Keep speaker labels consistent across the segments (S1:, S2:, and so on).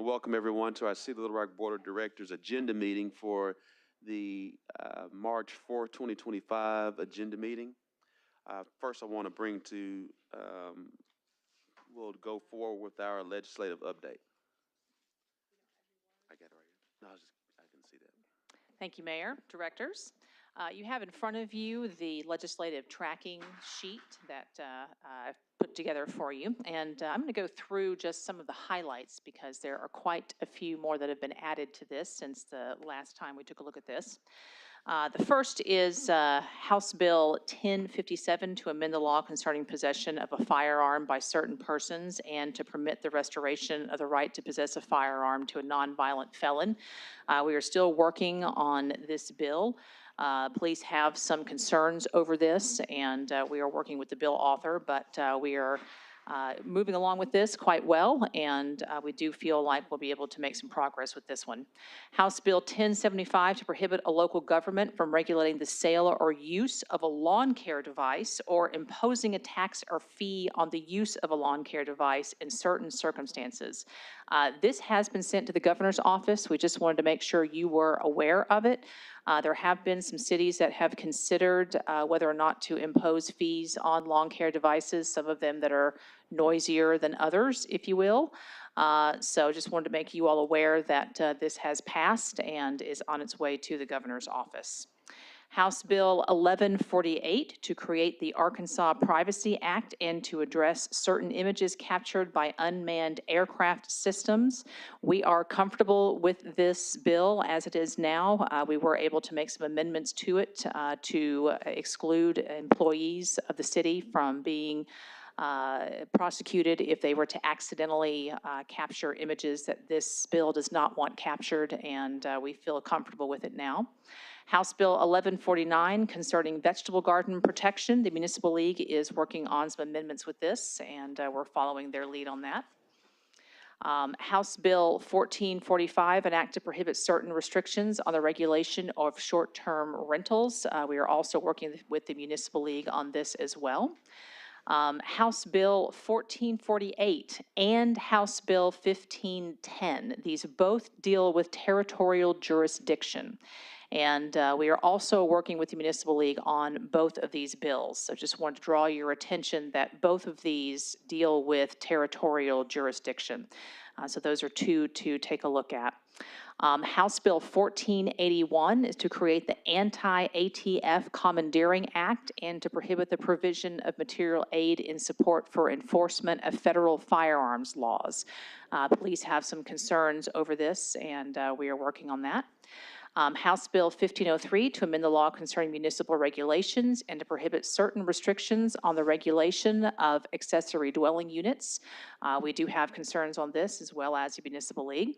S1: welcome everyone to our City of Little Rock Board of Directors agenda meeting for the March 4th, 2025 agenda meeting. First, I want to bring to, we'll go forward with our legislative update. I got it right here. No, I can see that.
S2: Thank you, Mayor, Directors. You have in front of you the legislative tracking sheet that I've put together for you. And I'm going to go through just some of the highlights because there are quite a few more that have been added to this since the last time we took a look at this. The first is House Bill 1057 to amend the law concerning possession of a firearm by certain persons and to permit the restoration of the right to possess a firearm to a nonviolent felon. We are still working on this bill. Police have some concerns over this, and we are working with the bill author, but we are moving along with this quite well, and we do feel like we'll be able to make some progress with this one. House Bill 1075 to prohibit a local government from regulating the sale or use of a lawn care device or imposing a tax or fee on the use of a lawn care device in certain circumstances. This has been sent to the governor's office. We just wanted to make sure you were aware of it. There have been some cities that have considered whether or not to impose fees on lawn care devices, some of them that are noisier than others, if you will. So just wanted to make you all aware that this has passed and is on its way to the governor's office. House Bill 1148 to create the Arkansas Privacy Act and to address certain images captured by unmanned aircraft systems. We are comfortable with this bill as it is now. We were able to make some amendments to it to exclude employees of the city from being prosecuted if they were to accidentally capture images that this bill does not want captured, and we feel comfortable with it now. House Bill 1149 concerning vegetable garden protection. The Municipal League is working on some amendments with this, and we're following their lead on that. House Bill 1445, an act to prohibit certain restrictions on the regulation of short-term rentals. We are also working with the Municipal League on this as well. House Bill 1448 and House Bill 1510. These both deal with territorial jurisdiction. And we are also working with the Municipal League on both of these bills. So just wanted to draw your attention that both of these deal with territorial jurisdiction. So those are two to take a look at. House Bill 1481 is to create the Anti-ATF Commandeering Act and to prohibit the provision of material aid in support for enforcement of federal firearms laws. Police have some concerns over this, and we are working on that. House Bill 1503 to amend the law concerning municipal regulations and to prohibit certain restrictions on the regulation of accessory dwelling units. We do have concerns on this as well as the Municipal League.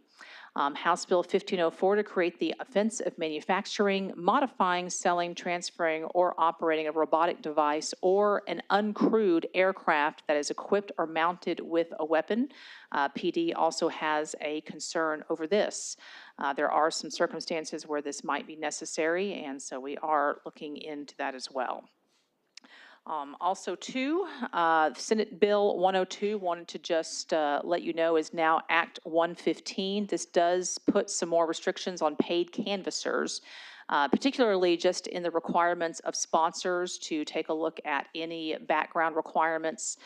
S2: House Bill 1504 to create the offense of manufacturing, modifying, selling, transferring, or operating a robotic device or an uncrewed aircraft that is equipped or mounted with a weapon. PD also has a concern over this. There are some circumstances where this might be necessary, and so we are looking into that as well. Also, too, Senate Bill 102, wanted to just let you know, is now Act 115. This does put some more restrictions on paid canvassers, particularly just in the requirements of sponsors to take a look at any background requirements,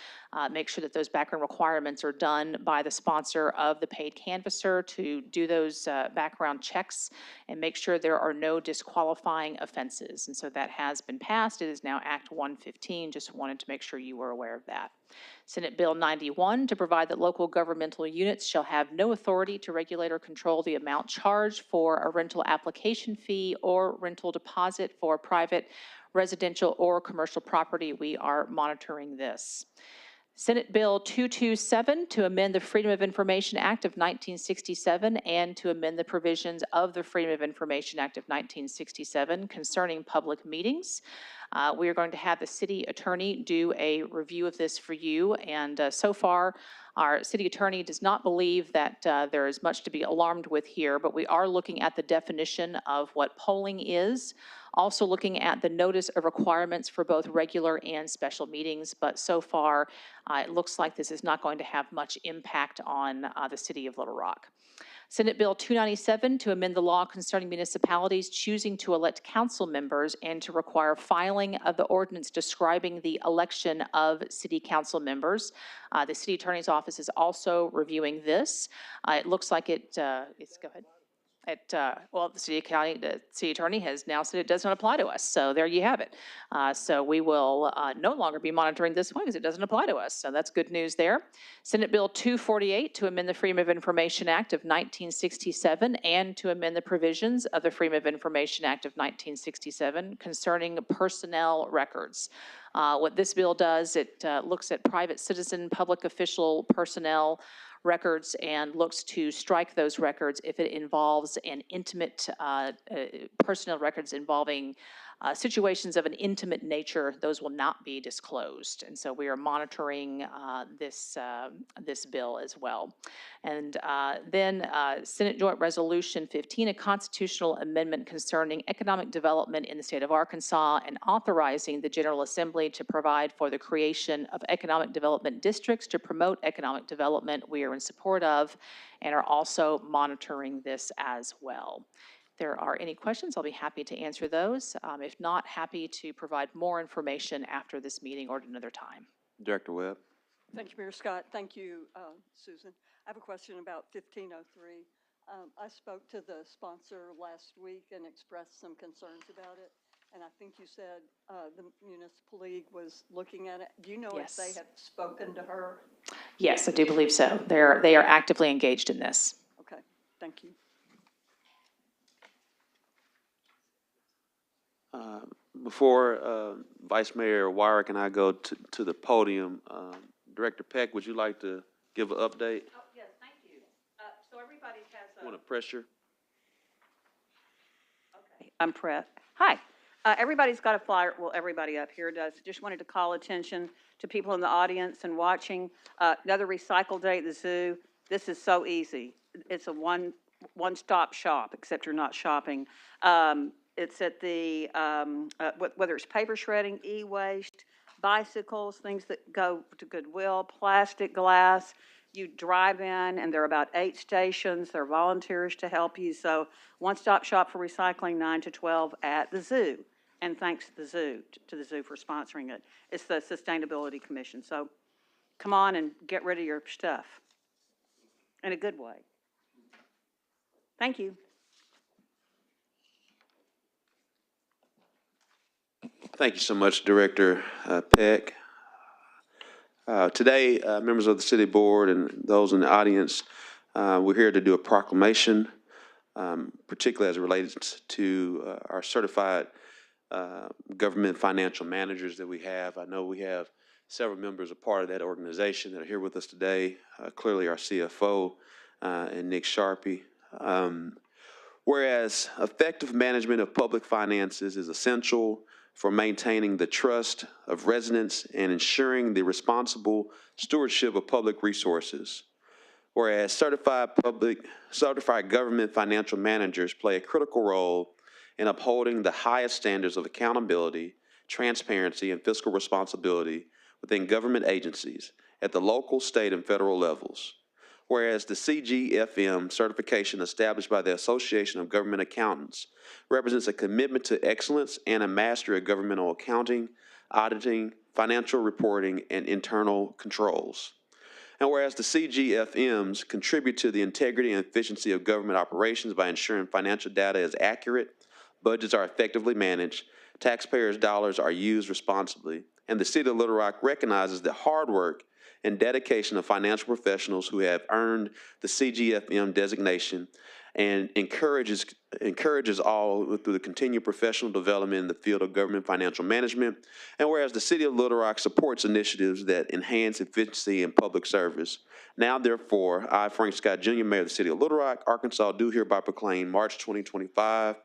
S2: make sure that those background requirements are done by the sponsor of the paid canvasser to do those background checks and make sure there are no disqualifying offenses. And so that has been passed. It is now Act 115. Just wanted to make sure you were aware of that. Senate Bill 91 to provide that local governmental units shall have no authority to regulate or control the amount charged for a rental application fee or rental deposit for private, residential, or commercial property. We are monitoring this. Senate Bill 227 to amend the Freedom of Information Act of 1967 and to amend the provisions of the Freedom of Information Act of 1967 concerning public meetings. We are going to have the city attorney do a review of this for you, and so far Our city attorney does not believe that there is much to be alarmed with here, but we are looking at the definition of what polling is, also looking at the notice of requirements for both regular and special meetings. But so far, it looks like this is not going to have much impact on the city of Little Rock. Senate Bill 297 to amend the law concerning municipalities choosing to elect council members and to require filing of the ordinance describing the election of city council members. The city attorney's office is also reviewing this. It looks like go ahead. Well, the city attorney has now said it does not apply to us, so there you have it. So we will no longer be monitoring this one because it doesn't apply to us, so that's good news there. Senate Bill 248 to amend the Freedom of Information Act of 1967 and to amend the provisions of the Freedom of Information Act of 1967 concerning personnel records. What this bill does, it looks at private citizen, public official personnel records and looks to strike those records if it involves an intimate personnel records involving situations of an intimate nature. Those will not be disclosed, and so we are monitoring this bill as well. And then Senate Joint Resolution 15, a constitutional amendment concerning economic development in the state of Arkansas and authorizing the General Assembly to provide for the creation of economic development districts to promote economic development. We are in support of and are also monitoring this as well. If there are any questions, I'll be happy to answer those. If not, happy to provide more information after this meeting or at another time.
S1: Director Webb.
S3: Thank you, Mayor Scott. Thank you, Susan. I have a question about 1503. I spoke to the sponsor last week and expressed some concerns about it. And I think you said the Municipal League was looking at it. Do you know
S2: Yes.
S3: if they have spoken to her?
S2: Yes, I do believe so. They are actively engaged in this.
S3: Okay, thank you.
S1: Before Vice Mayor Wyrick and I go to the podium, Director Peck, would you like to give an update?
S4: Oh, yes, thank you. So everybody has a...
S1: Want to pressure?
S4: Okay, I'm Brett. Hi. Everybody's got a flyer. Well, everybody up here does. Just wanted to call attention to people in the audience and watching. Another recycle day at the zoo. This is so easy. It's a one-stop shop, except you're not shopping. It's at the, whether it's paper shredding, e-waste, bicycles, things that go to Goodwill, plastic, glass. You drive in, and there are about 8 stations. There are volunteers to help you. So one-stop shop for recycling, 9 to 12 at the zoo. And thanks to the zoo for sponsoring it. It's the Sustainability Commission. So come on and get rid of your stuff in a good way. Thank you.
S1: Thank you so much, Director Peck. Today, members of the City Board and those in the audience, we're here to do a proclamation, particularly as it relates to our certified government financial managers that we have. I know we have several members a part of that organization that are here with us today, clearly our CFO and Nick Sharpie. Whereas effective management of public finances is essential for maintaining the trust of residents and ensuring the responsible stewardship of public resources. Whereas certified government financial managers play a critical role in upholding the highest standards of accountability, transparency, and fiscal responsibility within government agencies at the local, state, and federal levels. Whereas the CGFM certification established by the Association of Government Accountants represents a commitment to excellence and a mastery of governmental accounting, auditing, financial reporting, and internal controls. And whereas the CGFMs contribute to the integrity and efficiency of government operations by ensuring financial data is accurate, budgets are effectively managed, taxpayers' dollars are used responsibly, and the City of Little Rock recognizes the hard work and dedication of financial professionals who have earned the CGFM designation and encourages all through the continued professional development in the field of government financial management. And whereas the City of Little Rock supports initiatives that enhance efficiency in public service, now therefore, I, Frank Scott Jr., Mayor of the City of Little Rock, Arkansas, do hereby proclaim March 2025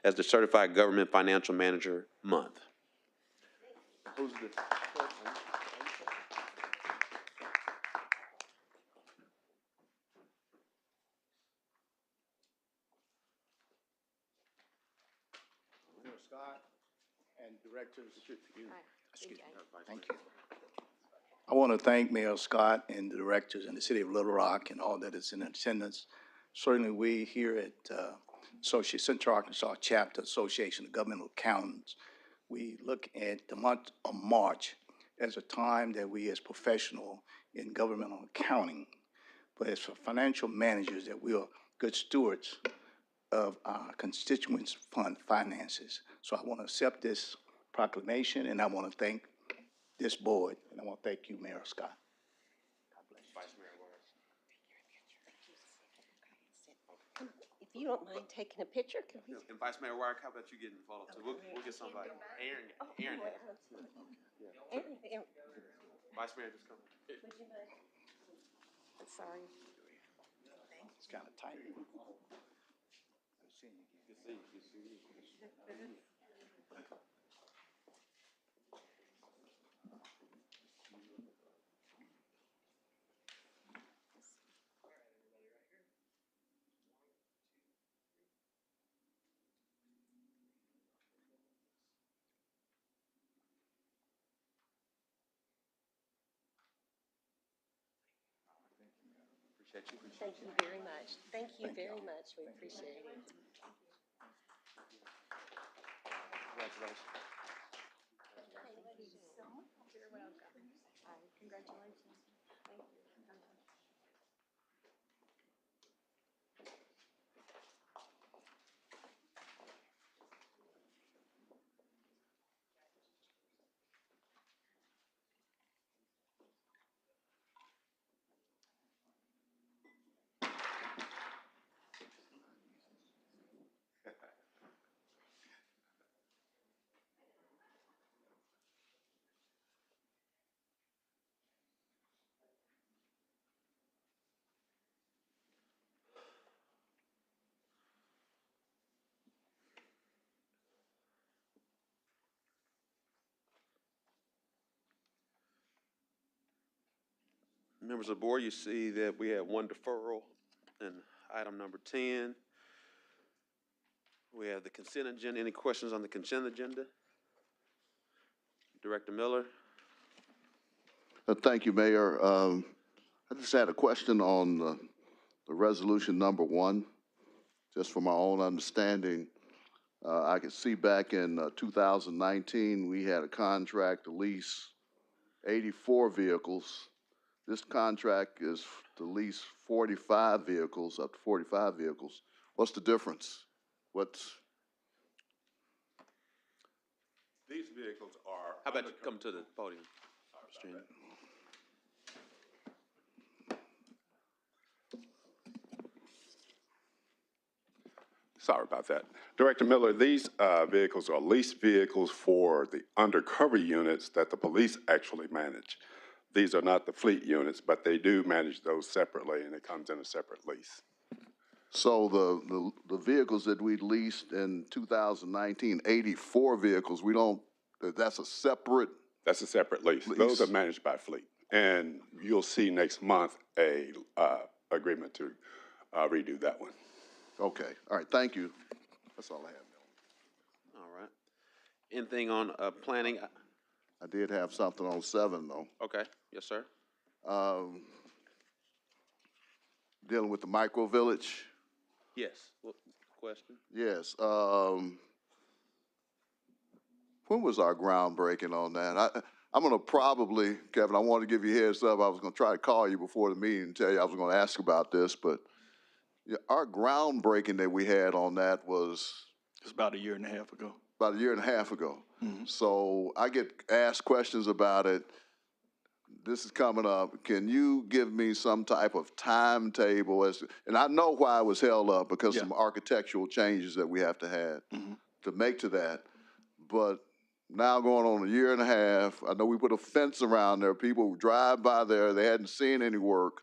S1: as the Certified Government Financial Manager Month. Who's the
S5: Scott, and directors. Thank you. I want to thank Mayor Scott and the directors and the city of Little Rock and all that is in attendance. Certainly, we here at Central Arkansas Chapter Association of Governmental Accountants, we look at the month of March as a time that we as professional in governmental accounting, but as for financial managers, that we are good stewards of our constituents' fund finances. So I want to accept this proclamation, and I want to thank this board, and I want to thank you, Mayor Scott.
S6: If you don't mind taking a picture, can we?
S1: And Vice Mayor Wyrick, how about you getting involved too? We'll get somebody. Aaron. Vice Mayor, just come.
S6: Sorry.
S5: It's kind of tight.
S6: Thank you very much. Thank you very much. We appreciate it.
S1: Congratulations.
S6: You're welcome. Congratulations. Thank you.
S1: Members of the board, you see that we have one deferral in item number 10. We have the consent agenda. Any questions on the consent agenda? Director Miller?
S7: Thank you, Mayor. I just had a question on the resolution number 1, just for my own understanding. I could see back in 2019, we had a contract to lease 84 vehicles. This contract is to lease 45 vehicles, up to 45 vehicles. What's the difference?
S8: These vehicles are.
S1: How about you come to the podium? Mr. Cheney?
S8: Sorry about that. Director Miller, these vehicles are leased vehicles for the undercover units that the police actually manage. These are not the fleet units, but they do manage those separately, and it comes in a separate lease.
S7: So the vehicles that we leased in 2019, 84 vehicles, that's a separate?
S8: That's a separate lease. Those are managed by fleet. And you'll see next month a agreement to redo that one.
S7: Okay, all right, thank you. That's all I have, Bill.
S1: All right. Anything on planning?
S7: I did have something on 7, though.
S1: Okay, yes, sir.
S7: Dealing with the micro village.
S1: Yes, what question?
S7: Yes. When was our groundbreaking on that? I'm going to probably, Kevin, I want to give you a heads up. I was going to try to call you before the meeting and tell you I was going to ask about this, but yeah, our groundbreaking that we had on that was
S5: It's about a year and a half ago.
S7: about a year and a half ago. So I get asked questions about it. This is coming up. Can you give me some type of timetable and I know why it was held up because some architectural changes that we have to have to make to that. But now going on a year and a half, I know we put a fence around there. People who drive by there, they hadn't seen any work.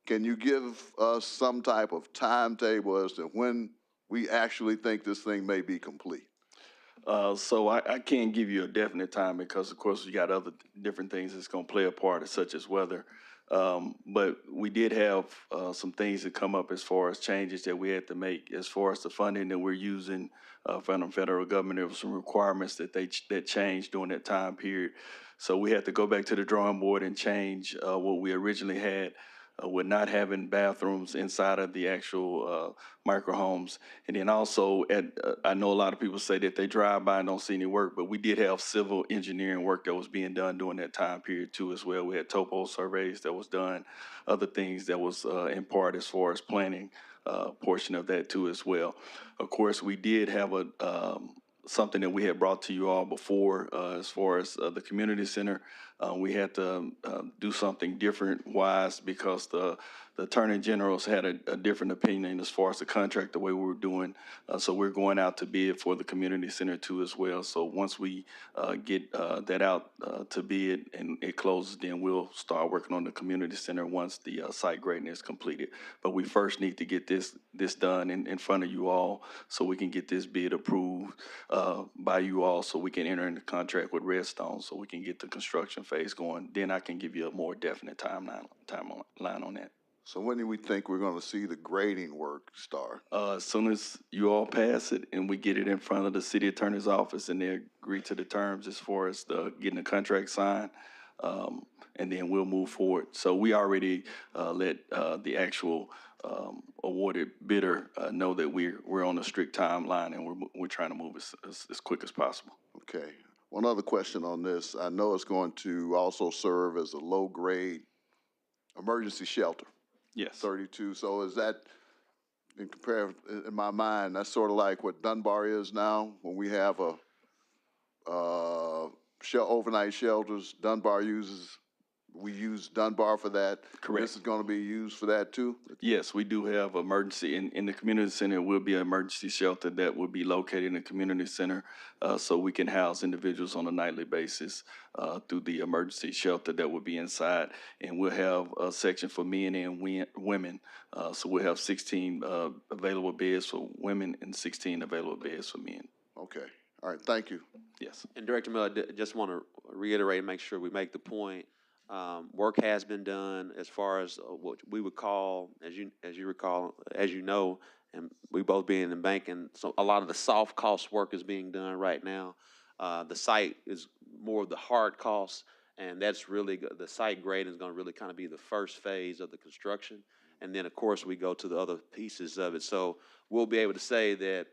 S7: Can you give us some type of timetable as to when we actually think this thing may be complete?
S9: So I can't give you a definite time because, of course, you got other different things that's going to play a part, such as weather. But we did have some things that come up as far as changes that we had to make. As far as the funding that we're using from the federal government, there were some requirements that changed during that time period. So we had to go back to the drawing board and change what we originally had with not having bathrooms inside of the actual micro homes. And then also, I know a lot of people say that they drive by and don't see any work, but we did have civil engineering work that was being done during that time period too as well. We had topo surveys that was done, other things that was in part as far as planning portion of that too as well. Of course, we did have something that we had brought to you all before as far as the community center. We had to do something different wise because the attorney generals had a different opinion as far as the contract, the way we were doing. So we're going out to bid for the community center too as well. So once we get that out to bid and it closes, then we'll start working on the community center once the site grading is completed. But we first need to get this done in front of you all so we can get this bid approved by you all so we can enter into contract with Redstone so we can get the construction phase going. Then I can give you a more definite timeline on that.
S7: So when do we think we're gonna see the grading work start?
S9: As soon as you all pass it and we get it in front of the city attorney's office and they agree to the terms as far as getting the contract signed, and then we'll move forward. So we already let the actual awarded bidder know that we're on a strict timeline and we're trying to move as quick as possible.
S7: Okay. One other question on this. I know it's going to also serve as a low-grade emergency shelter.
S9: Yes.
S7: 32. So is that, in my mind, that's sort of like what Dunbar is now when we have overnight shelters. We use Dunbar for that.
S9: Correct.
S7: This is going to be used for that too?
S9: Yes, we do have emergency, in the community center will be an emergency shelter that will be located in the community center so we can house individuals on a nightly basis through the emergency shelter that will be inside. And we'll have a section for men and women. So we'll have 16 available beds for women and 16 available beds for men.
S7: Okay. All right. Thank you.
S9: Yes.
S1: And Director Miller, I just want to reiterate and make sure we make the point. Work has been done as far as what we would call, as you recall, as you know, and we both being in banking, so a lot of the soft cost work is being done right now. The site is more of the hard costs, and that's really the site grading is going to really kind of be the first phase of the construction, and then of course we go to the other pieces of it. So we'll be able to say that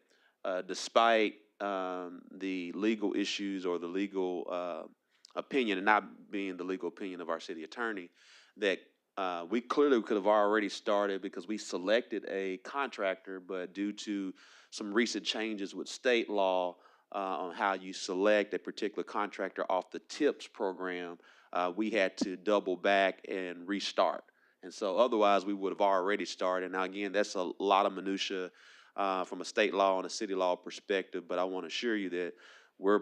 S1: despite the legal issues or the legal opinion, and not being the legal opinion of our city attorney, that we clearly could have already started because we selected a contractor, but due to some recent changes with state law on how you select a particular contractor off the TIPS program, we had to double back and restart. And so otherwise we would have already started. Now again, that's a lot of minutia from a state law and a city law perspective, but I want to assure you that we're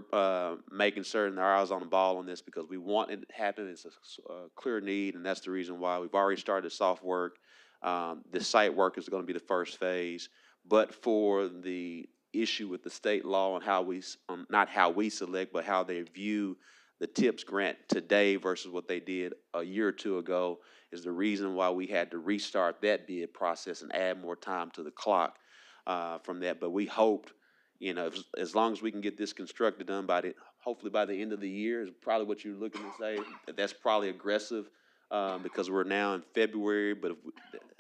S1: making certain our eyes on the ball on this because we want it to happen. It's a clear need, and that's the reason why we've already started the soft work. The site work is going to be the first phase, but for the issue with the state law and how we, not how we select, but how they view the TIPS grant today versus what they did a year or two ago is the reason why we had to restart that bid process and add more time to the clock from that. But we hoped, you know, as long as we can get this constructed done hopefully by the end of the year is probably what you're looking to say. That's probably aggressive because we're now in February, but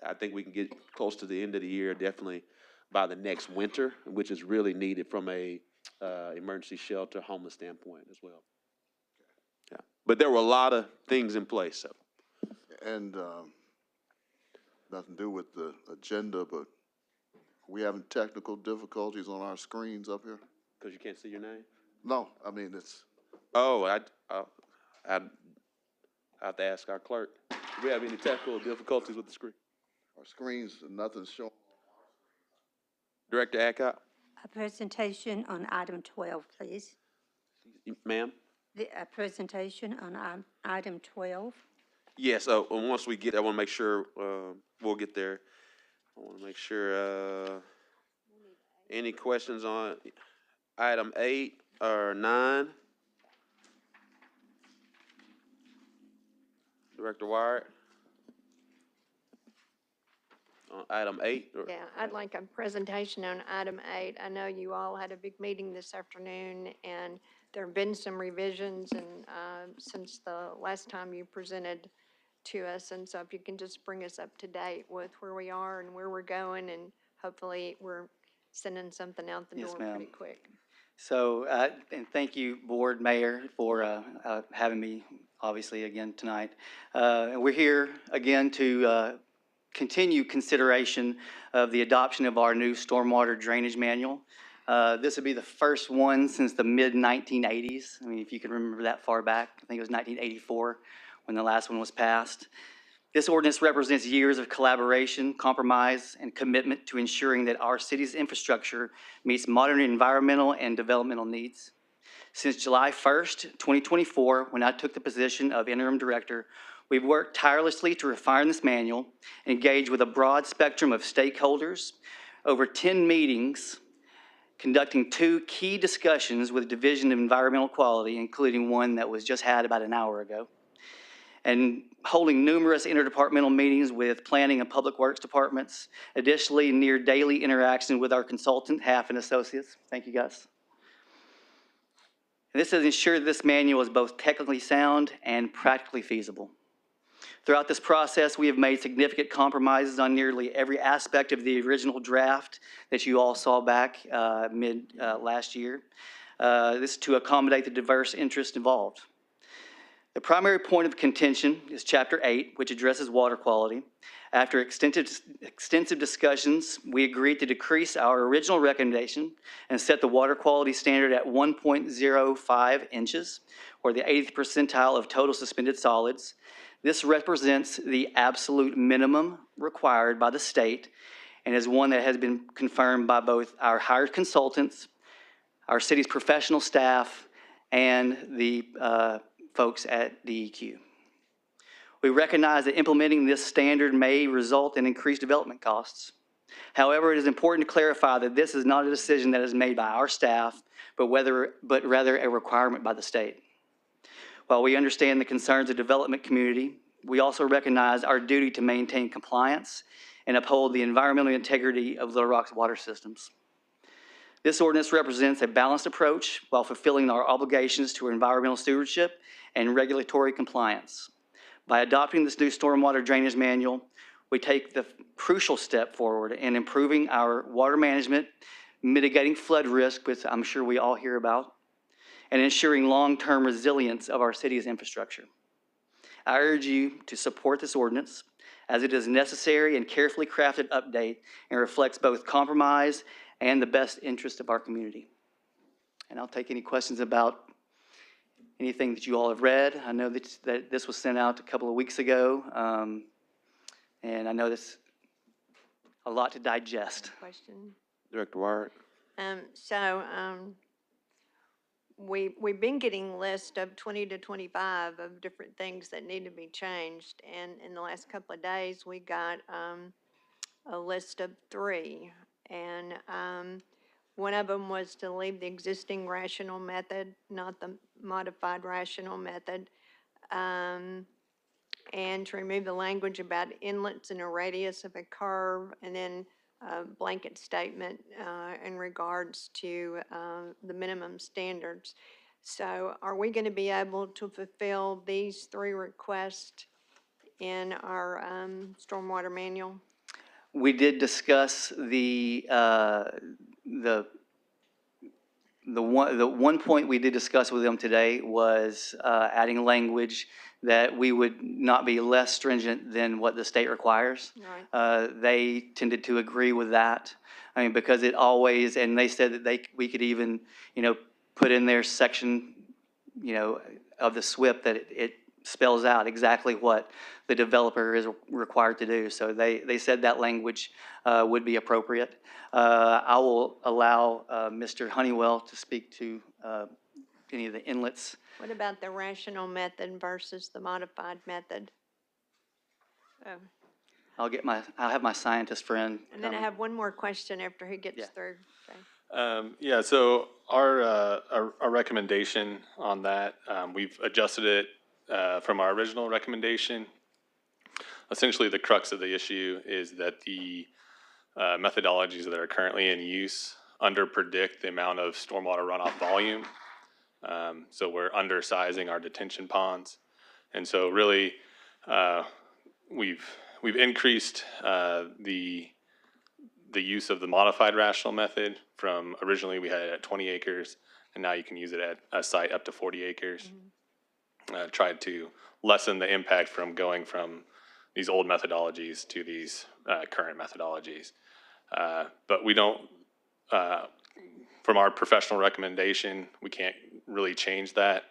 S1: I think we can get close to the end of the year, definitely by the next winter, which is really needed from a emergency shelter homeless standpoint as well. Yeah, but there were a lot of things in place. So.
S7: And nothing to do with the agenda, but we having technical difficulties on our screens up here?
S1: Because you can't see your name?
S7: No, I mean, it's.
S1: Oh, I'd have to ask our clerk. Do we have any technical difficulties with the screen?
S7: Our screens, nothing's showing.
S1: Director Adcock?
S10: A presentation on item 12, please.
S1: Ma'am?
S10: A presentation on item 12.
S1: Yes, once we get, I want to make sure we'll get there. I want to make sure, any questions on item 8 or 9? Director Wyatt? Item 8? Or-
S11: Yeah, I'd like a presentation on item 8. I know you all had a big meeting this afternoon, and there have been some revisions and, since the last time you presented to us. And so if you can just bring us up to date with where we are and where we're going, and hopefully we're sending something out the
S12: Yes,
S11: door
S12: ma'am.
S11: pretty quick.
S12: So, and thank you, Board Mayor, for having me, obviously, again tonight. And we're here again to continue consideration of the adoption of our new stormwater drainage manual. This would be the first one since the mid-1980s. I mean, if you can remember that far back, I think it was 1984 when the last one was passed. This ordinance represents years of collaboration, compromise, and commitment to ensuring that our city's infrastructure meets modern environmental and developmental needs. Since July 1st, 2024, when I took the position of interim director, we've worked tirelessly to refine this manual, engage with a broad spectrum of stakeholders, over 10 meetings, conducting 2 key discussions with the Division of Environmental Quality, including one that was just had about an hour ago, and holding numerous interdepartmental meetings with planning and public works departments. Additionally, near daily interaction with our consultant, Half and Associates. Thank you, guys. And this has ensured this manual is both technically sound and practically feasible. Throughout this process, we have made significant compromises on nearly every aspect of the original draft that you all saw back last year. This is to accommodate the diverse interests involved. The primary point of contention is Chapter 8, which addresses water quality. After extensive discussions, we agreed to decrease our original recommendation and set the water quality standard at 1.05 inches, or the 80th percentile of total suspended solids. This represents the absolute minimum required by the state and is one that has been confirmed by both our hired consultants, our city's professional staff, and the folks at DEQ. We recognize that implementing this standard may result in increased development costs. However, it is important to clarify that this is not a decision that is made by our staff, but rather a requirement by the state. While we understand the concerns of the development community, we also recognize our duty to maintain compliance and uphold the environmental integrity of Little Rock's water systems. This ordinance represents a balanced approach while fulfilling our obligations to environmental stewardship and regulatory compliance. By adopting this new stormwater drainage manual, we take the crucial step forward in improving our water management, mitigating flood risk, which I'm sure we all hear about, and ensuring long-term resilience of our city's infrastructure. I urge you to support this ordinance as it is a necessary and carefully crafted update and reflects both compromise and the best interest of our community. And I'll take any questions about anything that you all have read. I know that this was sent out a couple of weeks ago, and I know there's a lot to digest.
S11: Question?
S1: Director Ward?
S11: We've been getting lists of 20 to 25 of different things that need to be changed, and in the last couple of days, we got a list of 3, and one of them was to leave the existing rational method, not the modified rational method, and to remove the language about inlets in a radius of a curve, and then a blanket statement in regards to the minimum standards. So are we going to be able to fulfill these 3 requests in our stormwater manual?
S12: We did discuss the one point we did discuss with them today was adding language that we would not be less stringent than what the state requires.
S11: Right.
S12: They tended to agree with that. I mean, because it always, and they said that we could even, put in their section, of the SWIP that it spells out exactly what the developer is required to do. So they said that language would be appropriate. I will allow Mr. Honeywell to speak to any of the inlets.
S11: What about the rational method versus the modified method?
S12: I'll have my scientist friend.
S11: And then I have one more question after he gets through. Okay.
S13: So our recommendation on that, we've adjusted it from our original recommendation. essentially the crux of the issue is that the methodologies that are currently in use underpredict the amount of stormwater runoff volume. So we're undersizing our detention ponds. And so really, we've increased the use of the modified rational method from originally we had it at 20 acres, and now you can use it at a site up to 40 acres. Tried to lessen the impact from going from these old methodologies to these current methodologies. But we don't, from our professional recommendation, we can't really change that.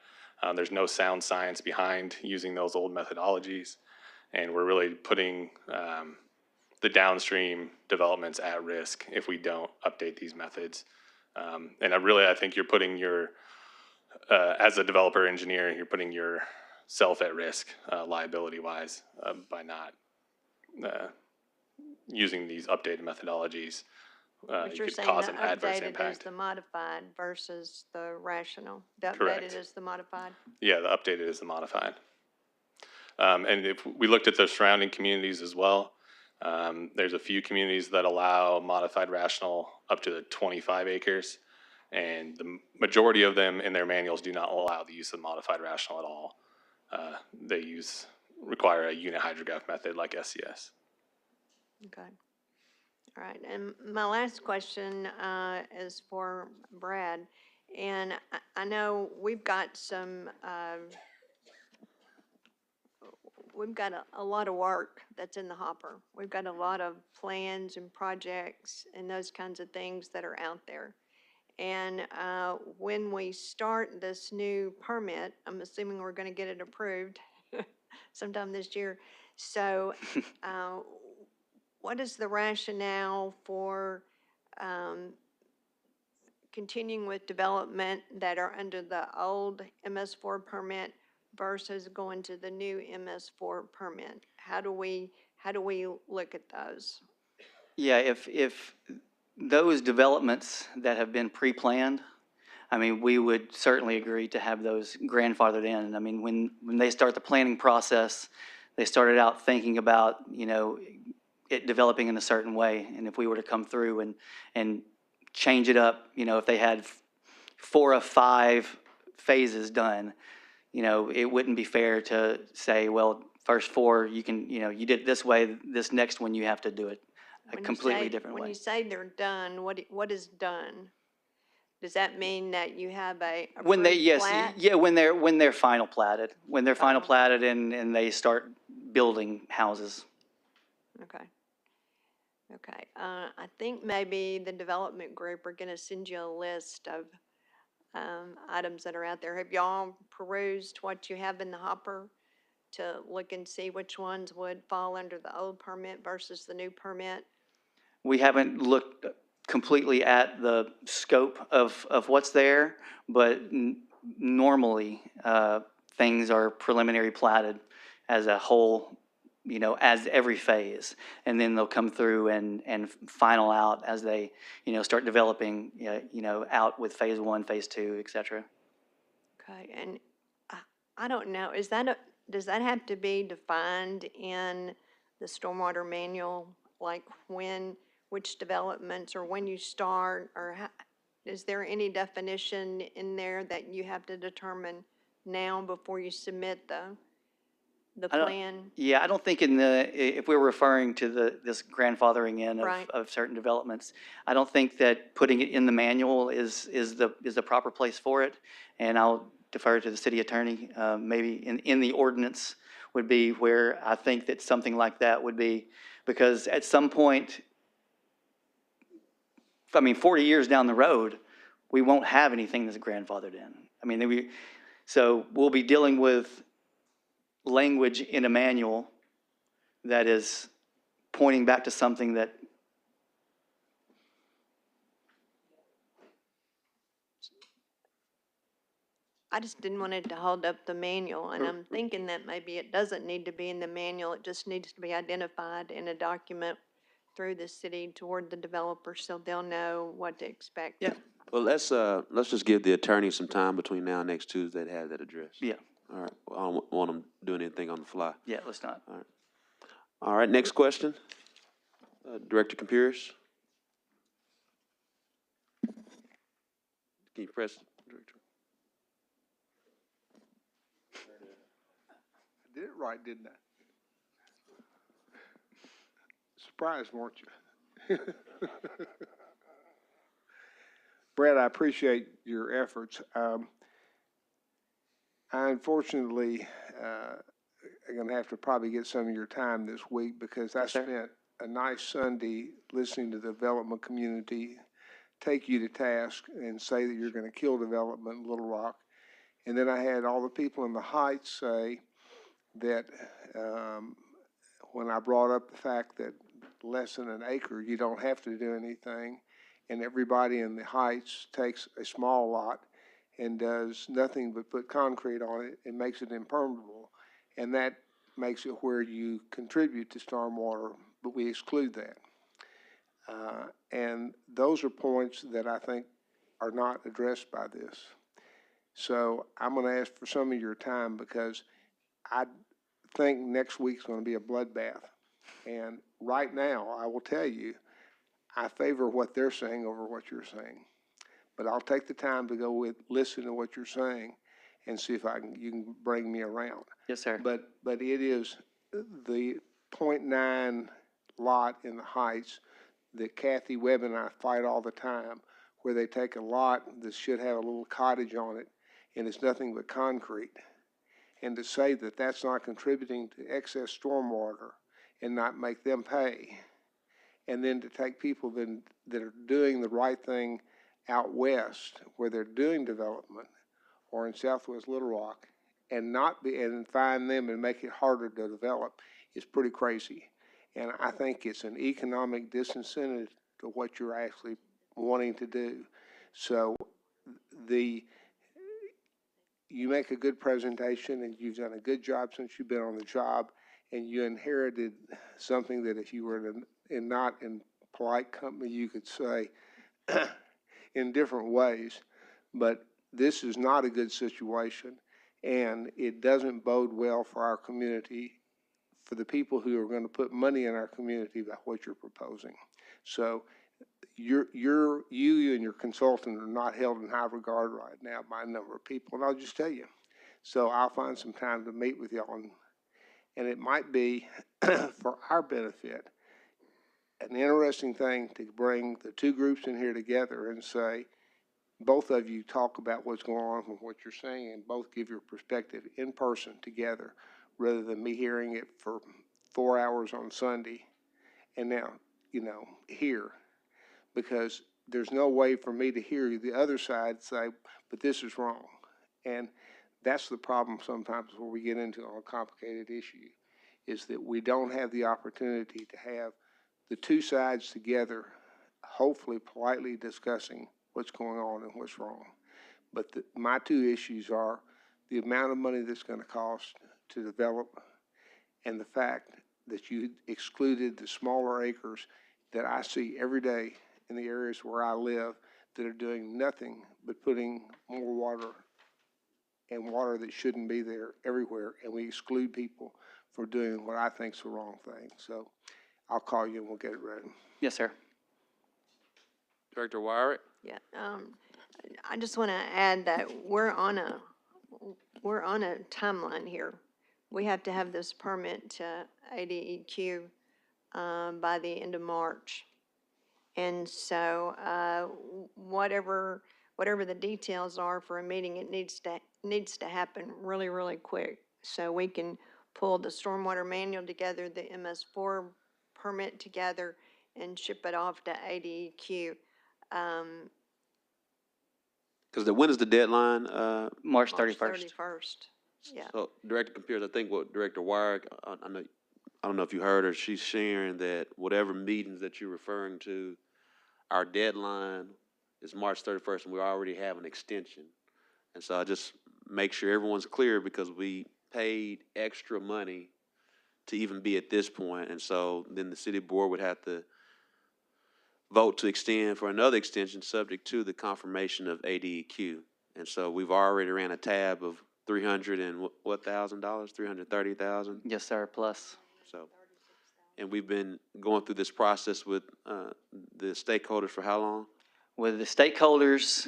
S13: There's no sound science behind using those old methodologies, and we're really putting the downstream developments at risk if we don't update these methods. And I think you're putting your, as a developer engineer, you're putting yourself at risk liability-wise by not using these updated methodologies.
S11: But
S13: You
S11: you're
S13: could
S11: saying
S13: cause
S11: the
S13: an adverse
S11: updated is
S13: impact.
S11: the modified versus the rational. The
S13: Correct.
S11: updated is the modified.
S13: Yeah, the updated is the modified. And if we looked at the surrounding communities as well, there's a few communities that allow modified rational up to 25 acres. And the majority of them in their manuals do not allow the use of modified rational at all. They require a unit hydrograph method like SCS.
S11: Okay. All right, and my last question is for Brad. And I know we've got some, we've got a lot of work that's in the hopper. We've got a lot of plans and projects and those kinds of things that are out there. And when we start this new permit, I'm assuming we're going to get it approved sometime this year. So what is the rationale for continuing with development that are under the old MS4 permit versus going to the new MS4 permit? How do we look at those?
S12: Yeah, if those developments that have been pre-planned, I mean, we would certainly agree to have those grandfathered in. I mean, when they start the planning process, they started out thinking about, it developing in a certain way. And if we were to come through and change it up, if they had 4 of 5 phases done, it wouldn't be fair to say, well, first 4, you can, you did it this way, this next one, you have to do it a completely different way.
S11: When you say they're done, what is done? Does that mean that you have a
S12: When they,
S11: approved
S12: yes,
S11: plat?
S12: yeah, when they're final platted, and they start building houses.
S11: Okay. Okay. I think maybe the development group are going to send you a list of items that are out there. Have y'all perused what you have in the hopper to look and see which ones would fall under the old permit versus the new permit?
S12: We haven't looked completely at the scope of what's there, but normally, things are preliminary platted as a whole, as every phase. And then they'll come through and final out as they, start developing, out with phase 1, phase 2, et cetera.
S11: Okay, and I don't know, does that have to be defined in the stormwater manual? Like which developments or when you start, or is there any definition in there that you have to determine now before you submit the plan?
S12: Yeah, I don't think if we're referring to this grandfathering in
S11: Right.
S12: of certain developments, I don't think that putting it in the manual is the proper place for it. And I'll defer to the city attorney. Maybe in the ordinance would be where I think that something like that would be, because at some point, 40 years down the road, we won't have anything that's grandfathered in. So we'll be dealing with language in a manual that is pointing back to something that.
S11: I just didn't want it to hold up the manual, and I'm thinking that maybe it doesn't need to be in the manual, it just needs to be identified in a document through the city toward the developer so they'll know what to expect.
S12: Yeah.
S1: Well, let's just give the attorney some time between now and next Tuesday to have that addressed.
S12: Yeah.
S1: All right. Well, I don't want them doing anything on the fly.
S12: Yeah, let's not.
S1: All right. All right, next question. Director Computers. Can you press, Director?
S14: I did it right, didn't I? Surprised, weren't you? Brett, I appreciate your efforts. I unfortunately am going to have to probably get some of your time this week because I spent a nice Sunday listening to the development community take you to task and say that you're going to kill development in Little Rock. And then I had all the people in the Heights say that when I brought up the fact that less than an acre, you don't have to do anything, and everybody in the Heights takes a small lot and does nothing but put concrete on it and makes it impermeable, and that makes it where you contribute to stormwater, but we exclude that. And those are points that I think are not addressed by this. So I'm going to ask for some of your time because I think next week's going to be a bloodbath. And right now, I will tell you, I favor what they're saying over what you're saying. But I'll take the time to go listen to what you're saying and see if you can bring me around.
S12: Yes, sir.
S14: But it is the 0.9 lot in the Heights that Kathy Webb and I fight all the time, where they take a lot that should have a little cottage on it, and it's nothing but concrete. And to say that that's not contributing to excess stormwater and not make them pay, and then to take people that are doing the right thing out west where they're doing development or in southwest Little Rock and find them and make it harder to develop is pretty crazy. And I think it's an economic disincentive to what you're actually wanting to do. So you make a good presentation and you've done a good job since you've been on the job, and you inherited something that if you were not in polite company, you could say in different ways. But this is not a good situation, and it doesn't bode well for our community, for the people who are going to put money in our community by what you're proposing. So you and your consultant are not held in high regard right now by a number of people, and I'll just tell you. So I'll find some time to meet with y'all, and it might be for our benefit an interesting thing to bring the two groups in here together and say, both of you talk about what's going on from what you're saying and both give your perspective in person together, rather than me hearing it for 4 hours on Sunday and now, here. Because there's no way for me to hear the other side say, but this is wrong. And that's the problem sometimes where we get into a complicated issue, is that we don't have the opportunity to have the two sides together, hopefully politely discussing what's going on and what's wrong. But my two issues are the amount of money that's going to cost to develop and the fact that you excluded the smaller acres that I see every day in the areas where I live that are doing nothing but putting more water and water that shouldn't be there everywhere, and we exclude people for doing what I think is the wrong thing. So I'll call you and we'll get it ready.
S12: Yes, sir.
S1: Director Wyrick?
S11: Yeah, I just want to add that we're on a timeline here. We have to have this permit to ADEQ by the end of March. And so whatever the details are for a meeting, it needs to happen really, really quick, so we can pull the stormwater manual together, the MS4 permit together, and ship it off to ADEQ.
S1: Because when is the deadline?
S12: March
S11: March
S12: 31st.
S11: 31st, yeah.
S1: So Director Computers, I think what Director Wyrick, I don't know if you heard her, she's sharing that whatever meetings that you're referring to, our deadline is March 31st, and we already have an extension. And so I just make sure everyone's clear, because we paid extra money to even be at this point. And so then the city board would have to vote to extend for another extension subject to the confirmation of ADEQ. And so we've already ran a tab of $330,000.
S12: Yes, sir, plus.
S1: So And we've been going through this process with the stakeholders for how long?
S12: With the stakeholders,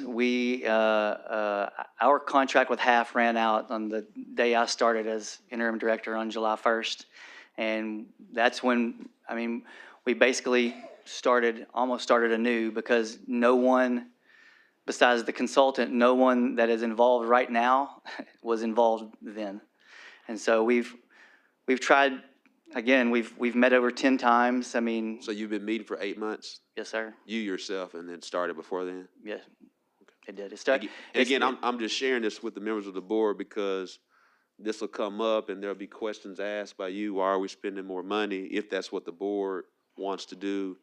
S12: our contract with HAF ran out on the day I started as interim director on July 1st. And that's when, I mean, we basically almost started anew, because no one, besides the consultant, no one that is involved right now was involved then. And so we've tried, again, we've met over 10 times. I mean.
S1: So you've been meeting for 8 months?
S12: Yes, sir.
S1: You yourself, and then started before then?
S12: Yes, it did. It started.
S1: And again, I'm just sharing this with the members of the board because this will come up and there'll be questions asked by you. Why are we spending more money, if that's what the board wants to do?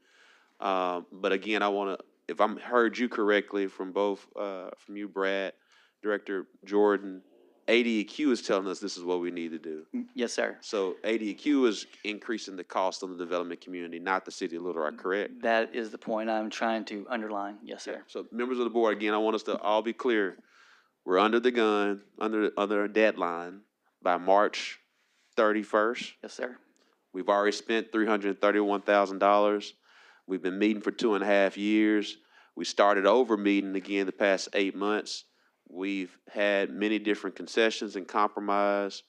S1: But again, I want to, if I'm heard you correctly from both, from you, Brad, Director Jordan, ADEQ is telling us this is what we need to do.
S12: Yes, sir.
S1: So ADEQ is increasing the cost on the development community, not the city of Little Rock, correct?
S12: That is the point I'm trying to underline. Yes, sir.
S1: So members of the board, again, I want us to all be clear. We're under the gun, under a deadline by March 31st.
S12: Yes, sir.
S1: We've already spent $331,000. We've been meeting for 2.5 years. We started over meeting again the past 8 months. We've had many different concessions and compromise.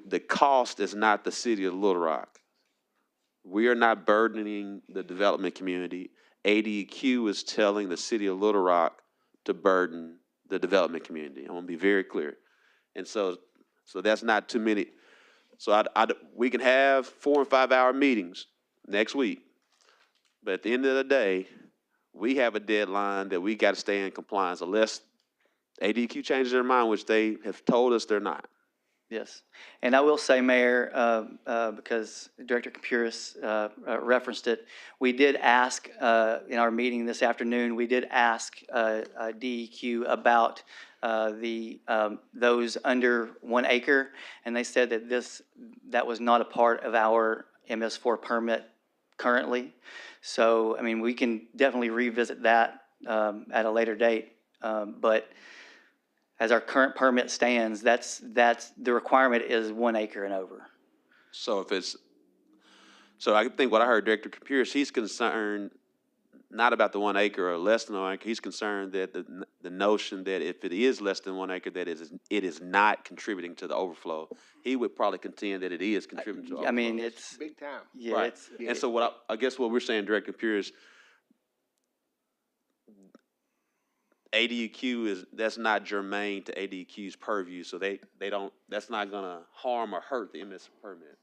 S1: The cost is not the city of Little Rock. We are not burdening the development community. ADEQ is telling the city of Little Rock to burden the development community. I want to be very clear. And so that's not too many. So we can have 4 and 5 hour meetings next week. But at the end of the day, we have a deadline that we got to stay in compliance unless ADEQ changes their mind, which they have told us they're not.
S12: Yes. And I will say, Mayor, because Director Kapuris referenced it, we did ask in our meeting this afternoon, we did ask DEQ about those under 1 acre, and they said that that was not a part of our MS4 permit currently. So, I mean, we can definitely revisit that at a later date, but as our current permit stands, that's the requirement is 1 acre and over.
S1: So so I think what I heard Director Kapuris, he's concerned not about the 1 acre or less than 1 acre. He's concerned that the notion that if it is less than 1 acre, that it is not contributing to the overflow. He would probably contend that it is contributing to the overflow.
S12: I mean, it's
S14: Big time.
S12: yeah,
S1: right. And so I guess what we're saying, Director Kapuris, ADEQ that's not germane to ADEQ's purview, so that's not gonna harm or hurt the MS permit.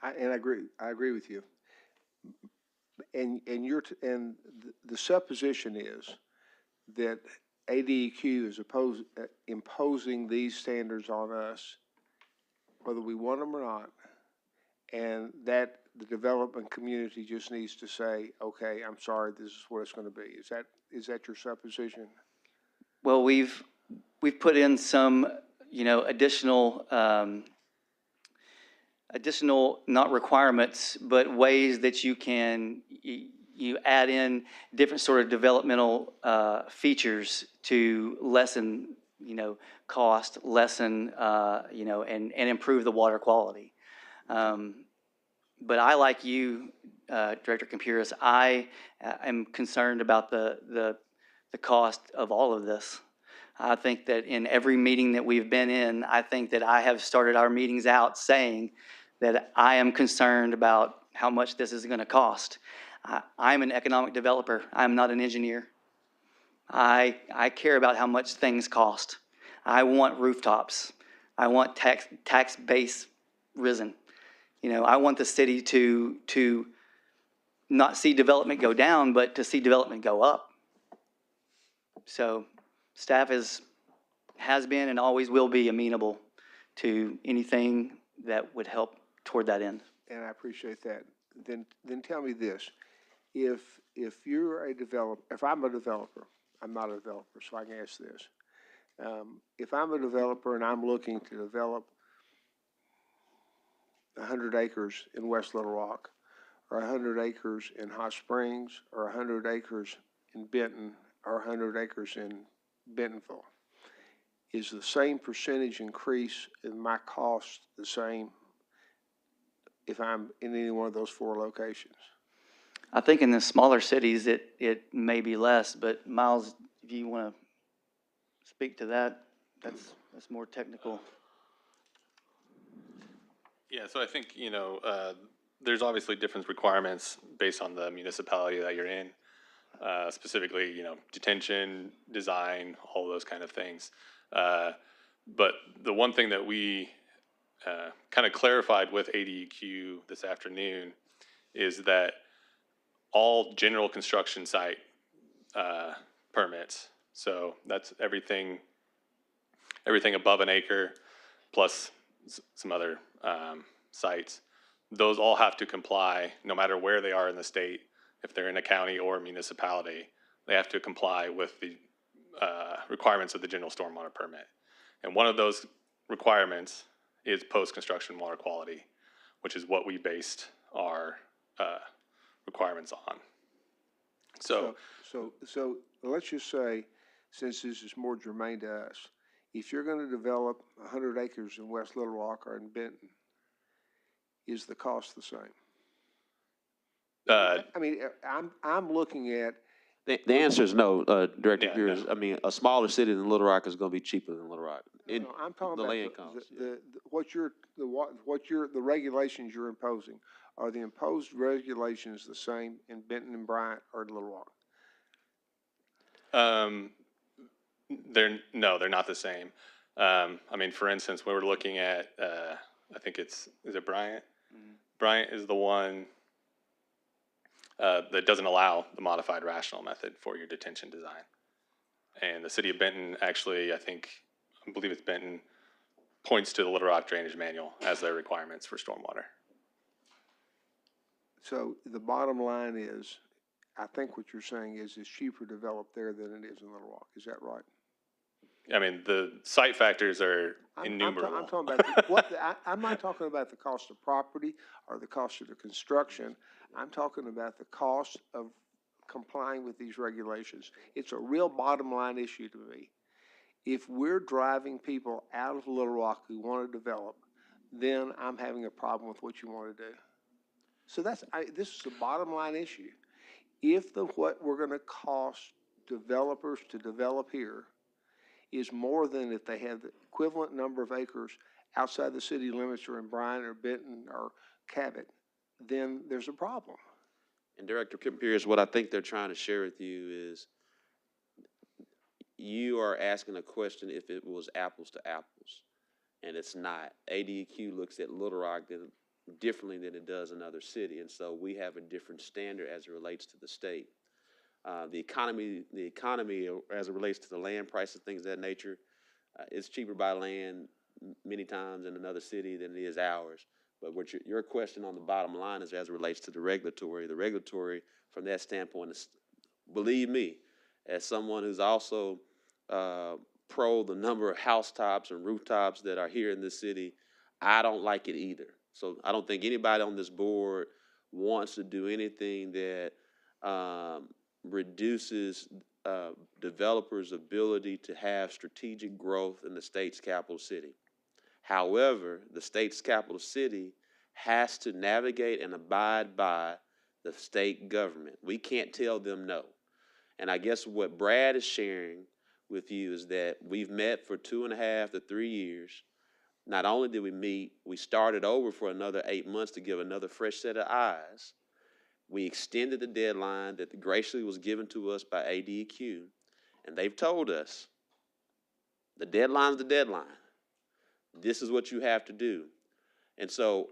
S14: I agree with you. And the supposition is that ADEQ is imposing these standards on us, whether we want them or not, and that the development community just needs to say, okay, I'm sorry, this is what it's going to be. Is that your supposition?
S12: Well, we've put in some, additional not requirements, but ways that you can you add in different sort of developmental features to lessen, cost, lessen, and improve the water quality. But I, like you, Director Kapuris, I am concerned about the cost of all of this. I think that in every meeting that we've been in, I think that I have started our meetings out saying that I am concerned about how much this is going to cost. I'm an economic developer. I'm not an engineer. I care about how much things cost. I want rooftops. I want tax base risen. I want the city to not see development go down, but to see development go up. So staff has been and always will be amenable to anything that would help toward that end.
S14: And I appreciate that. Then tell me this: if you're a developer, if I'm a developer, I'm not a developer, so I can ask this. If I'm a developer and I'm looking to develop 100 acres in West Little Rock, or 100 acres in Hot Springs, or 100 acres in Benton, or 100 acres in Bentonville, is the same percentage increase in my cost the same if I'm in any one of those 4 locations?
S12: I think in the smaller cities, it may be less, but Miles, if you want to speak to that, that's more technical.
S13: Yeah, so I think, there's obviously different requirements based on the municipality that you're in. Specifically, detention, design, all those kind of things. But the one thing that we kind of clarified with ADEQ this afternoon is that all general construction site permits, so that's everything above an acre plus some other sites, those all have to comply no matter where they are in the state. If they're in a county or a municipality, they have to comply with the requirements of the general stormwater permit. And one of those requirements is post-construction water quality, which is what we based our requirements on. So
S14: let's just say, since this is more germane to us, if you're going to develop 100 acres in West Little Rock or in Benton, is the cost the same? I mean, I'm looking at.
S1: The answer is no, Director
S13: Yeah,
S1: Pierce.
S13: no.
S1: I mean, a smaller city than Little Rock is going to be cheaper than Little Rock.
S14: No, I'm talking
S1: the
S14: about
S1: land costs.
S14: the regulations you're imposing. Are the imposed regulations the same in Benton and Bryant or in Little Rock?
S13: They're not the same. I mean, for instance, we were looking at, I think is it Bryant?
S12: Mm-hmm.
S13: Bryant is the one that doesn't allow the modified rational method for your detention design. And the city of Benton actually, I believe it's Benton, points to the Little Rock Drainage Manual as their requirements for stormwater.
S14: So the bottom line is, I think what you're saying is it's cheaper to develop there than it is in Little Rock. Is that right?
S13: I mean, the site factors are innumerable.
S14: I'm talking about I'm not talking about the cost of property or the cost of the construction. I'm talking about the cost of complying with these regulations. It's a real bottom line issue to me. If we're driving people out of Little Rock who want to develop, then I'm having a problem with what you want to do. So this is a bottom line issue. If what we're going to cost developers to develop here is more than if they have the equivalent number of acres outside the city limits or in Bryan or Benton or Cabot, then there's a problem.
S1: And Director Pierce, what I think they're trying to share with you is you are asking a question if it was apples to apples, and it's not. ADEQ looks at Little Rock differently than it does another city, and so we have a different standard as it relates to the state. The economy as it relates to the land prices, things of that nature, it's cheaper by land many times in another city than it is ours. But what your question on the bottom line is as it relates to the regulatory from that standpoint is, believe me, as someone who's also pro the number of housetops and rooftops that are here in this city, I don't like it either. So I don't think anybody on this board wants to do anything that reduces developers' ability to have strategic growth in the state's capital city. However, the state's capital city has to navigate and abide by the state government. We can't tell them no. And I guess what Brad is sharing with you is that we've met for 2.5 to 3 years. Not only did we meet, we started over for another 8 months to give another fresh set of eyes. We extended the deadline that graciously was given to us by ADEQ, and they've told us the deadline's the deadline. This is what you have to do. And so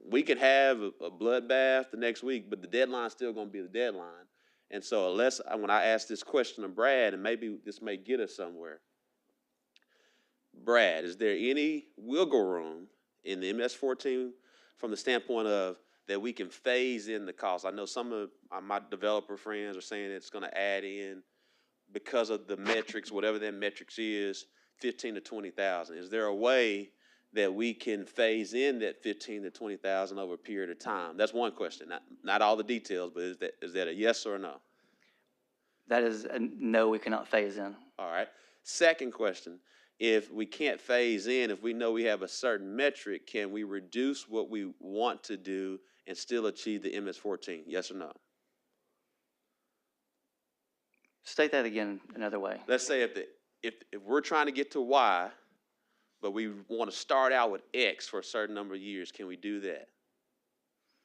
S1: we could have a bloodbath the next week, but the deadline's still going to be the deadline. And so when I ask this question of Brad, and maybe this may get us somewhere, Brad, is there any wiggle room in the MS-14 from the standpoint of that we can phase in the cost? I know some of my developer friends are saying it's going to add in, because of the metrics, whatever that metrics is, 15 to 20,000. Is there a way that we can phase in that 15 to 20,000 over a period of time? That's one question. Not all the details, but is that a yes or a no?
S12: That is a no, we cannot phase in.
S1: All right. Second question if we can't phase in, if we know we have a certain metric, can we reduce what we want to do and still achieve the MS-14? Yes or no?
S12: State that again another way.
S1: Let's say if we're trying to get to Y, but we want to start out with X for a certain number of years, can we do that?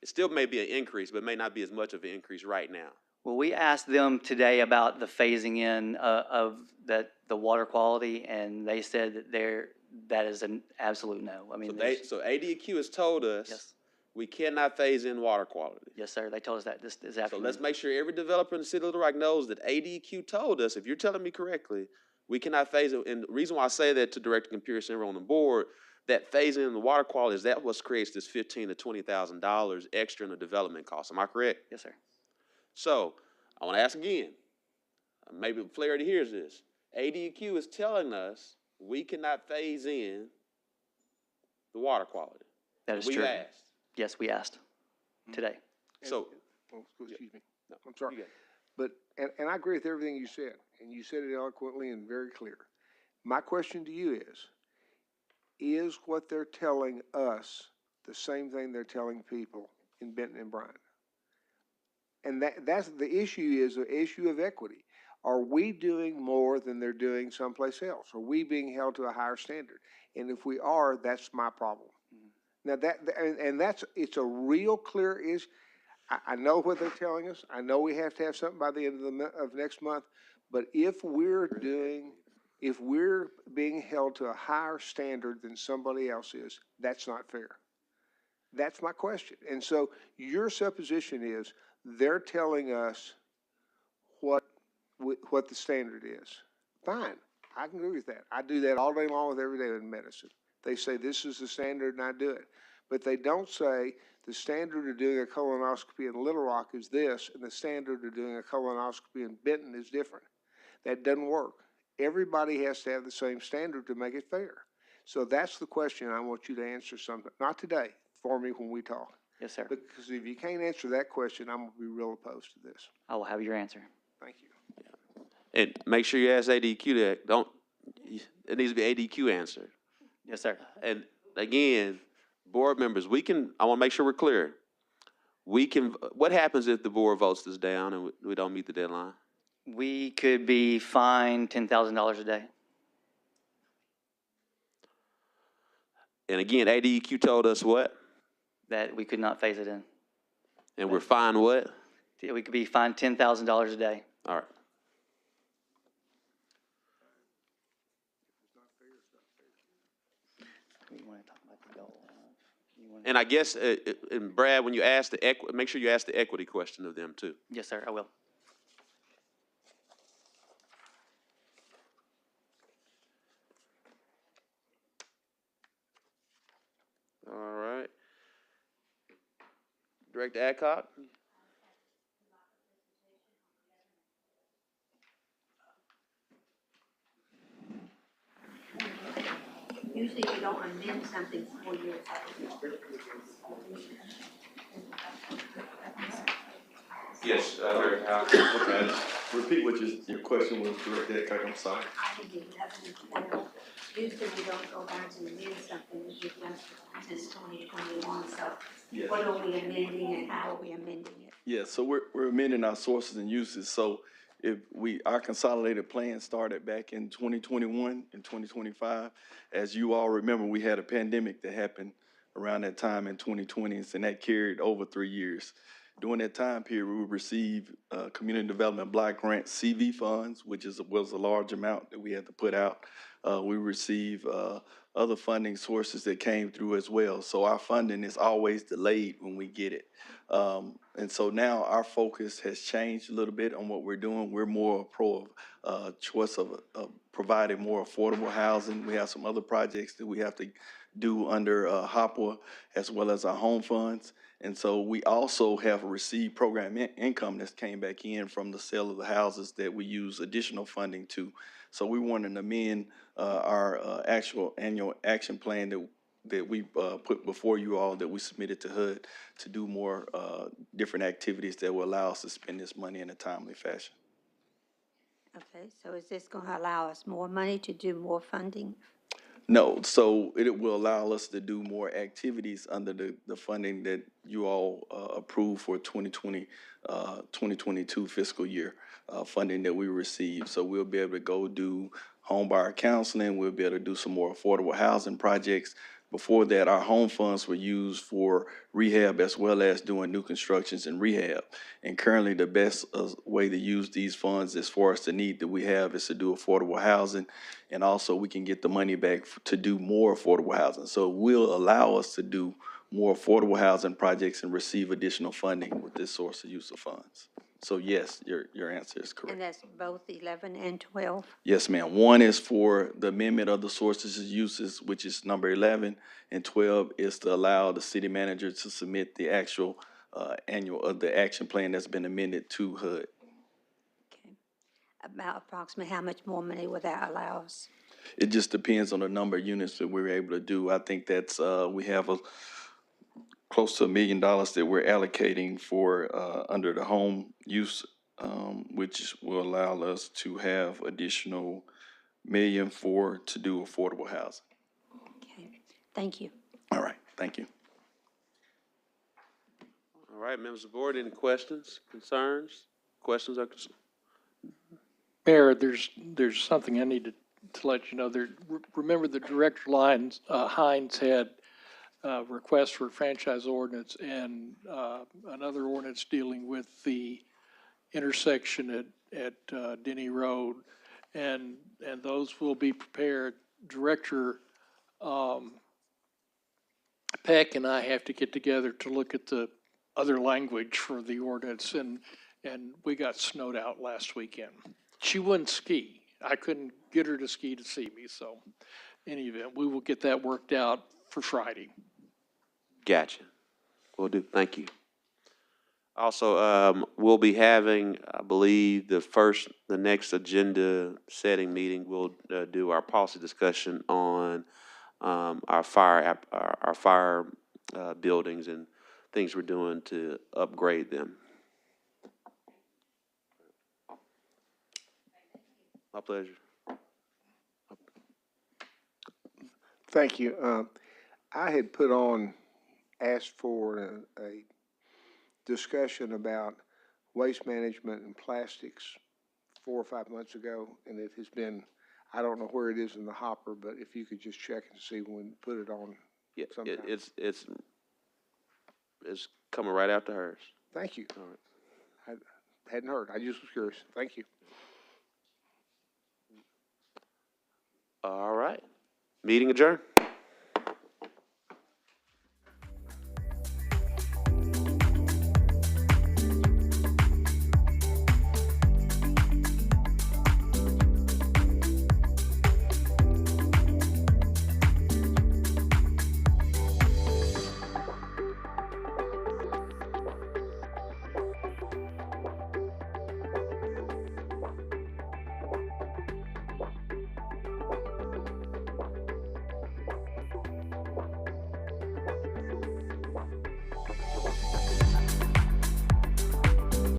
S1: It still may be an increase, but it may not be as much of an increase right now.
S12: Well, we asked them today about the phasing in of the water quality, and they said that that is an absolute no. I mean,
S1: So ADQ has told us
S12: yes,
S1: we cannot phase in water quality.
S12: yes, sir. They told us that this
S1: So
S12: afternoon.
S1: let's make sure every developer in the city of Little Rock knows that ADQ told us, if you're telling me correctly, we cannot phase it. And the reason why I say that to Director Computer Center on the board, that phasing in the water quality is that what creates this $15,000 to $20,000 extra in the development cost. Am I correct?
S12: Yes, sir.
S1: So I want to ask again. Maybe Flaherty hears this. ADQ is telling us we cannot phase in the water quality.
S12: That is
S1: We
S12: true.
S1: asked.
S12: Yes, we asked today.
S1: So,
S14: Oh, excuse me.
S1: No,
S14: I'm sorry.
S1: you got it.
S14: But, and I agree with everything you said, and you said it eloquently and very clear. My question to you is what they're telling us the same thing they're telling people in Benton and Bryan? And that's the issue, is an issue of equity. Are we doing more than they're doing someplace else? Are we being held to a higher standard? And if we are, that's my problem. Now it's a real clear issue. I know what they're telling us. I know we have to have something by the end of next month. But if we're being held to a higher standard than somebody else is, that's not fair. That's my question. And so your supposition is they're telling us what the standard is. Fine, I can agree with that. I do that all day long with every day in medicine. They say this is the standard and I do it. But they don't say the standard of doing a colonoscopy in Little Rock is this and the standard of doing a colonoscopy in Benton is different. That doesn't work. Everybody has to have the same standard to make it fair. So that's the question I want you to answer something, not today, for me when we talk.
S12: Yes, sir.
S14: Because if you can't answer that question, I'm going to be real opposed to this.
S12: I will have your answer.
S14: Thank you.
S1: And make sure you ask ADQ that. It needs to be ADQ answered.
S12: Yes, sir.
S1: And again, board members, I want to make sure we're clear. What happens if the board votes this down and we don't meet the deadline?
S12: We could be fined $10,000 a day.
S1: And again, ADQ told us what?
S12: That we could not phase it in.
S1: And we're fined what?
S12: We could be fined $10,000 a day.
S1: All right.
S12: You want to talk about the goal?
S1: And I guess, and Brad, when you ask make sure you ask the equity question of them too.
S12: Yes, sir, I will.
S1: All right. Director Adcock?
S10: Usually you don't amend something 4 years ago.
S1: Yes, Director Howard.
S9: Okay, repeat what your question was, Director Adcock, I'm sorry.
S10: I can do 11 and 12. Usually you don't go back and amend something that you've done since 2021, so
S9: Yes.
S10: what are we amending and how are we amending it?
S9: Yeah, so we're amending our sources and uses. So if our consolidated plan started back in 2021 and 2025. As you all remember, we had a pandemic that happened around that time in 2020, and that carried over 3 years. During that time period, we would receive Community Development Block Grant CV funds, which was a large amount that we had to put out. We receive other funding sources that came through as well. So our funding is always delayed when we get it. And so now our focus has changed a little bit on what we're doing. We're more pro choice of providing more affordable housing. We have some other projects that we have to do under HOPWA as well as our home funds. And so we also have received program income that's came back in from the sale of the houses that we use additional funding to. So we want to amend our actual annual action plan that we put before you all, that we submitted to HUD, to do more different activities that will allow us to spend this money in a timely fashion.
S10: Okay, so is this going to allow us more money to do more funding?
S9: No, so it will allow us to do more activities under the funding that you all approved for 2022 fiscal year, funding that we received. So we'll be able to go do home buyer counseling, we'll be able to do some more affordable housing projects. Before that, our home funds were used for rehab as well as doing new constructions and rehab. And currently, the best way to use these funds as far as the need that we have is to do affordable housing. And also, we can get the money back to do more affordable housing. So it will allow us to do more affordable housing projects and receive additional funding with this source of use of funds. So yes, your answer is correct.
S10: And that's both 11 and 12?
S9: Yes, ma'am. One is for the amendment of the sources of uses, which is number 11, and 12 is to allow the city manager to submit the actual the action plan that's been amended to HUD.
S10: Okay. About approximately how much more money would that allow us?
S9: It just depends on the number of units that we're able to do. I think that's, we have close to $1 million that we're allocating for, under the home use, which will allow us to have additional $1 million to do affordable housing.
S10: Okay, thank you.
S9: All right, thank you.
S1: All right, members of the board, any questions, concerns? Questions or concerns?
S15: Mayor, there's something I need to let you know. Remember the Director Hines had request for franchise ordinance and another ordinance dealing with the intersection at Denny Road, and those will be prepared. Director Peck and I have to get together to look at the other language for the ordinance, and we got snowed out last weekend. She wouldn't ski. I couldn't get her to ski to see me, so in any event, we will get that worked out for Friday.
S1: Gotcha. Will do. Thank you. Also, we'll be having, I believe, the next agenda setting meeting, we'll do our policy discussion on our fire buildings and things we're doing to upgrade them. My pleasure.
S14: Thank you. I had asked for a discussion about waste management and plastics 4 or 5 months ago, and it has been, I don't know where it is in the hopper, but if you could just check and see when we put it on.
S1: Yeah,
S14: sometime.
S1: it's coming right after hers.
S14: Thank you.
S1: All right.
S14: I hadn't heard. I just was curious. Thank you.
S1: All right. Meeting adjourned.